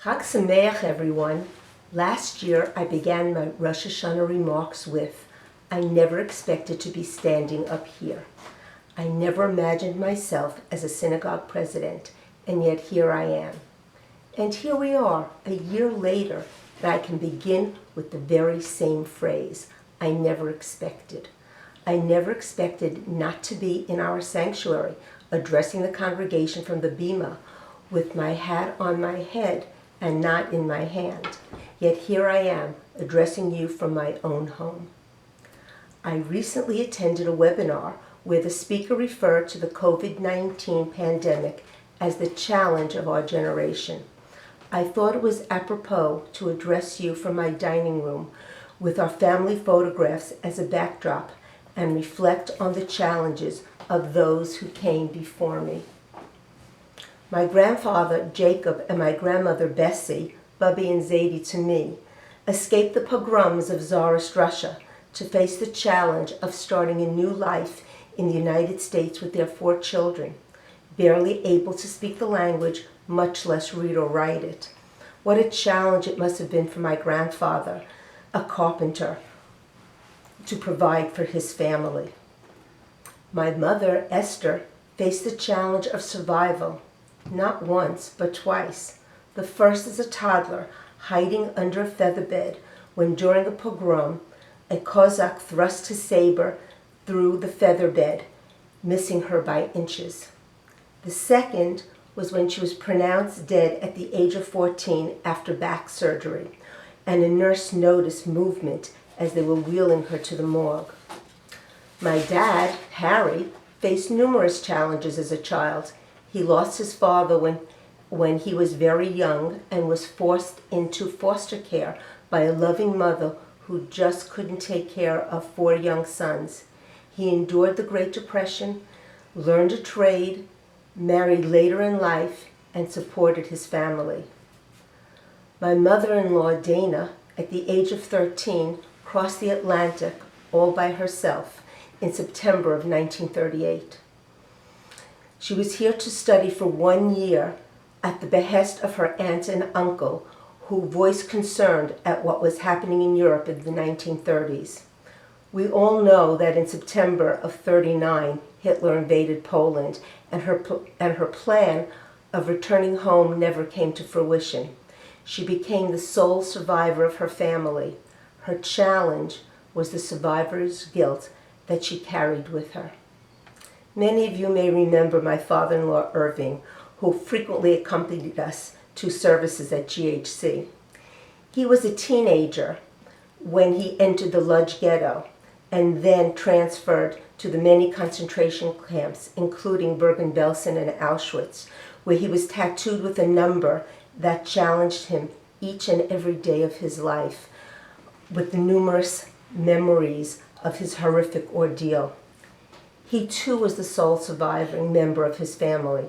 Chag Sameach, everyone. Last year, I began my Rosh Hashanah remarks with, I never expected to be standing up here. I never imagined myself as a synagogue president, and yet here I am. And here we are, a year later, that I can begin with the very same phrase, I never expected. I never expected not to be in our sanctuary, addressing the congregation from the bima, with my hat on my head and not in my hand. Yet here I am, addressing you from my own home. I recently attended a webinar where the speaker referred to the COVID-19 pandemic as the challenge of our generation. I thought it was apropos to address you from my dining room with our family photographs as a backdrop and reflect on the challenges of those who came before me. My grandfather, Jacob, and my grandmother, Bessie, Bubby and Zadie to me, escaped the pogroms of Tsarist Russia to face the challenge of starting a new life in the United States with their 4 children, barely able to speak the language, much less read or write it. What a challenge it must have been for my grandfather, a carpenter, to provide for his family. My mother, Esther, faced the challenge of survival, not once, but twice. The first as a toddler, hiding under a feather bed, when during a pogrom, a Cossack thrust his saber through the feather bed, missing her by inches. The second was when she was pronounced dead at the age of 14 after back surgery, and a nurse noticed movement as they were wheeling her to the morgue. My dad, Harry, faced numerous challenges as a child. He lost his father when he was very young and was forced into foster care by a loving mother who just couldn't take care of 4 young sons. He endured the Great Depression, learned a trade, married later in life, and supported his family. My mother-in-law, Dana, at the age of 13, crossed the Atlantic all by herself in September of 1938. She was here to study for 1 year at the behest of her aunt and uncle, who voiced concern at what was happening in Europe in the 1930s. We all know that in September of 1939, Hitler invaded Poland, and her plan of returning home never came to fruition. She became the sole survivor of her family. Her challenge was the survivor's guilt that she carried with her. Many of you may remember my father-in-law, Irving, who frequently accompanied us to services at GHC. He was a teenager when he entered the Lodz ghetto and then transferred to the many concentration camps, including Bergen-Belsen and Auschwitz, where he was tattooed with a number that challenged him each and every day of his life with the numerous memories of his horrific ordeal. He too was the sole surviving member of his family.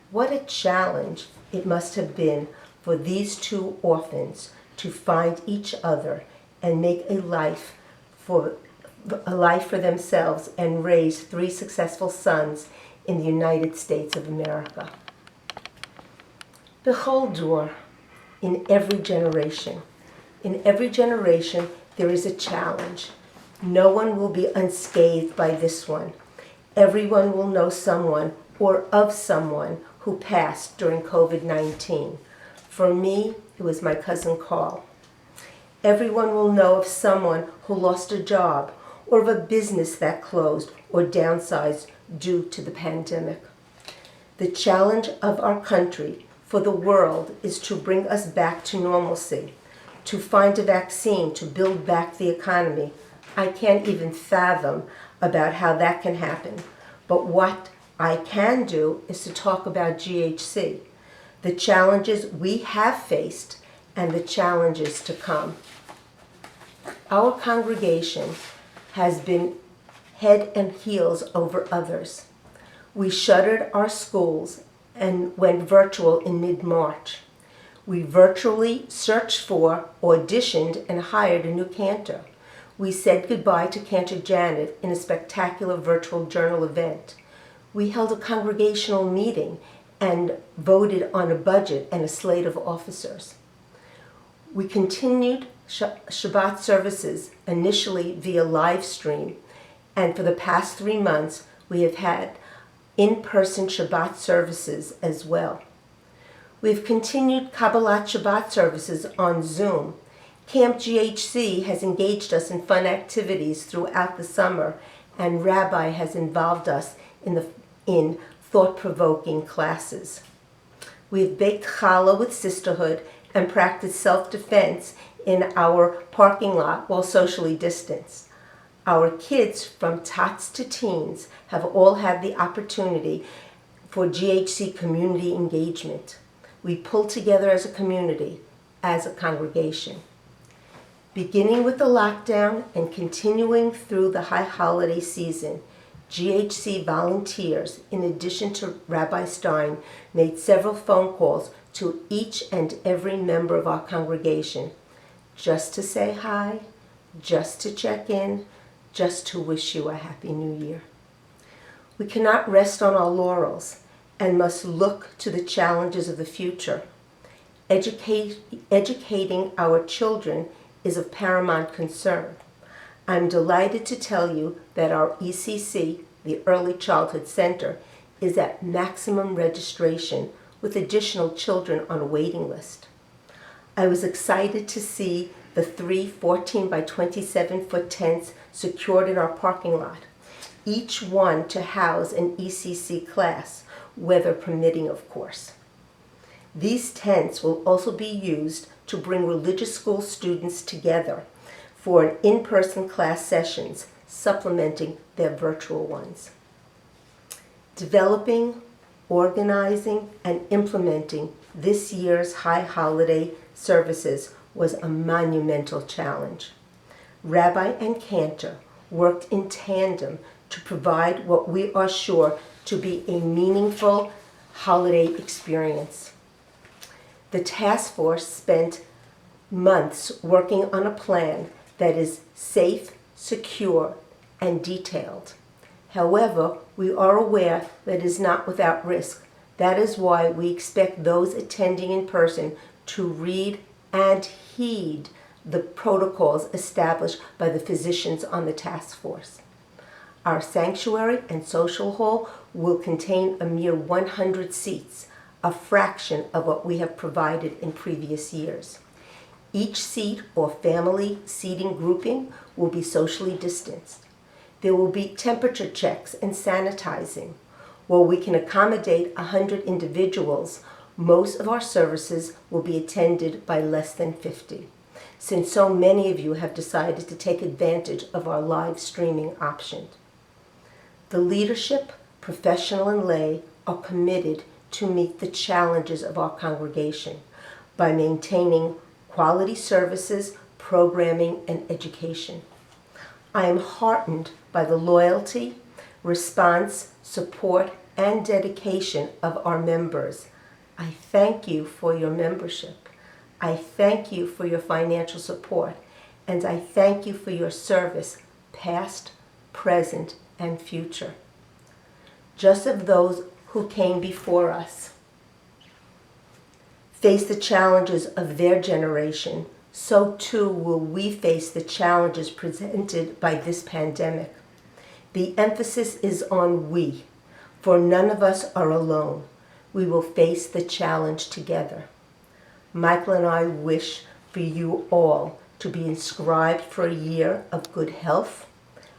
What a challenge it must have been for these 2 orphans to find each other and make a life for themselves and raise 3 successful sons in the United States of America. Behold, in every generation there is a challenge. No one will be unscathed by this one. Everyone will know someone or of someone who passed during COVID-19. For me, it was my cousin Carl. Everyone will know of someone who lost a job or of a business that closed or downsized due to the pandemic. The challenge of our country for the world is to bring us back to normalcy, to find a vaccine, to build back the economy. I can't even fathom about how that can happen. But what I can do is to talk about GHC, the challenges we have faced and the challenges to come. Our congregation has been head and heels over others. We shuttered our schools and went virtual in mid-March. We virtually searched for, auditioned, and hired a new cantor. We said goodbye to Cantor Janet in a spectacular virtual journal event. We held a congregational meeting and voted on a budget and a slate of officers. We continued Shabbat services initially via live stream, and for the past 3 months we have had in-person Shabbat services as well. We've continued Kabbalat Shabbat services on Zoom. Camp GHC has engaged us in fun activities throughout the summer, and Rabbi has involved us in thought-provoking classes. We've baked challah with sisterhood and practiced self-defense in our parking lot while socially distanced. Our kids, from tots to teens, have all had the opportunity for GHC community engagement. We pulled together as a community, as a congregation. Beginning with the lockdown and continuing through the high holiday season, GHC volunteers, in addition to Rabbi Stein, made several phone calls to each and every member of our congregation, just to say hi, just to check in, just to wish you a Happy New Year. We cannot rest on our laurels and must look to the challenges of the future. Educating our children is of paramount concern. I'm delighted to tell you that our ECC, the Early Childhood Center, is at maximum registration with additional children on a waiting list. I was excited to see the 3 14 by 27 foot tents secured in our parking lot, each one to house an ECC class, weather permitting, of course. These tents will also be used to bring religious school students together for an in-person class sessions, supplementing their virtual ones. Developing, organizing, and implementing this year's high holiday services was a monumental challenge. Rabbi and Cantor worked in tandem to provide what we are sure to be a meaningful holiday experience. The task force spent months working on a plan that is safe, secure, and detailed. However, we are aware that it is not without risk. That is why we expect those attending in person to read and heed the protocols established by the physicians on the task force. Our sanctuary and social hall will contain a mere 100 seats, a fraction of what we have provided in previous years. Each seat or family seating grouping will be socially distanced. There will be temperature checks and sanitizing. While we can accommodate 100 individuals, most of our services will be attended by less than 50, since so many of you have decided to take advantage of our live streaming option. The leadership, professional and lay, are committed to meet the challenges of our congregation by maintaining quality services, programming, and education. I am heartened by the loyalty, response, support, and dedication of our members. I thank you for your membership. I thank you for your financial support, and I thank you for your service, past, present, and future. Just as those who came before us face the challenges of their generation, so too will we face the challenges presented by this pandemic. The emphasis is on we, for none of us are alone. We will face the challenge together. Michael and I wish for you all to be inscribed for a year of good health,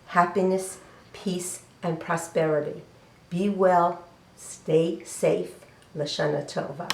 happiness, peace, and prosperity. Be well, stay safe. Lashana Tova.